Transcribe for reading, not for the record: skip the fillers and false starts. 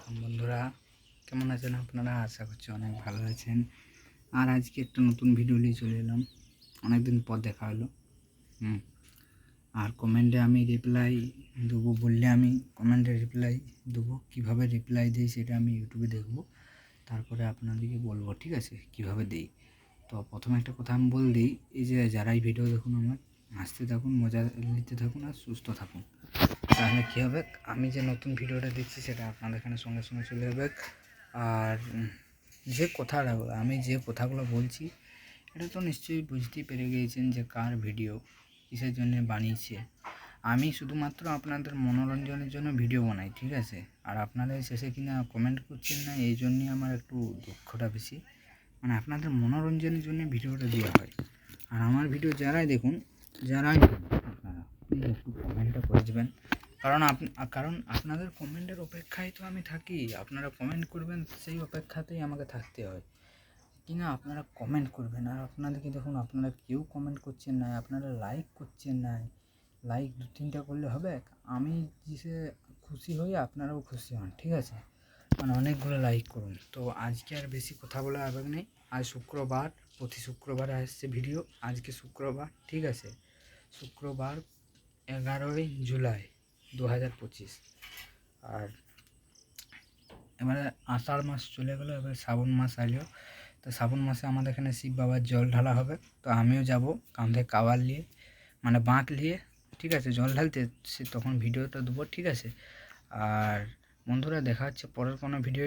Welcome বন্ধুরা, কেমন আছেন আপনারা? আশা করছি অনেক ভালো আছেন। আর আজকে একটা নতুন ভিডিও নিয়ে চলে এলাম। অনেকদিন পর দেখা হলো। আর কমেন্টে আমি রিপ্লাই দেবো বললে আমি কমেন্টে রিপ্লাই দেবো। কীভাবে রিপ্লাই দিই সেটা আমি ইউটিউবে দেখব, তারপরে আপনাদেরকে বলবো, ঠিক আছে, কীভাবে দিই। তো প্রথমে একটা কথা আমি বল দিই, এই যে যারাই ভিডিও দেখুন আমার, হাসতে থাকুন, মজা নিতে থাকুন আর সুস্থ থাকুন। তাহলে কী হবে, আমি যে নতুন ভিডিওটা দিচ্ছি সেটা আপনাদের এখানে সঙ্গে সঙ্গে চলে যাবে। আর যে কথাগুলো বলছি এটা তো নিশ্চয়ই বুঝতেই পেরে গিয়েছেন যে কার ভিডিও, কিসের জন্য বানিয়েছে। আমি শুধুমাত্র আপনাদের মনোরঞ্জনের জন্য ভিডিও বানাই, ঠিক আছে। আর আপনারা শেষে কিনা কমেন্ট করছেন না, এই জন্যই আমার একটু দুঃখটা বেশি। মানে আপনাদের মনোরঞ্জনের জন্য ভিডিওটা দেওয়া হয়। আর আমার ভিডিও যারাই দেখুন, যারাই আপনারা প্লিজ একটু কমেন্টটা করে দেবেন। কারণ আপনাদের কমেন্টের অপেক্ষায় তো আমি থাকি। আপনারা কমেন্ট করবেন, সেই অপেক্ষাতেই আমাকে থাকতে হয় কিনা। আপনারা কমেন্ট করবেন, আর আপনাদেরকে দেখুন, আপনারা কেউ কমেন্ট করছেন না, আপনারা লাইক করছেন না। লাইক 2-3টা করলে হবে। আমি যে খুশি হই, আপনারাও খুশি হন, ঠিক আছে। মানে অনেকগুলো লাইক করুন। তো আজকে আর বেশি কথা বলা আবেগ নেই। আজ শুক্রবার, প্রতি শুক্রবারে আসছে ভিডিও। আজকে শুক্রবার, ঠিক আছে, শুক্রবার 11ই জুলাই 2025। আর এবারে আষাঢ় মাস চলে গেলো, এবার শ্রাবণ মাস আসলো। তো শ্রাবণ মাসে আমাদের এখানে শিব বাবার জল ঢালা হবে। তো আমিও যাব কাঁধে কাওয়ার নিয়ে, মানে বাঁক নিয়ে, ঠিক আছে, জল ঢালতে। সে তখন ভিডিওটা দেবো, ঠিক আছে। আর বন্ধুরা, দেখা হচ্ছে পরের কোনো ভিডিও।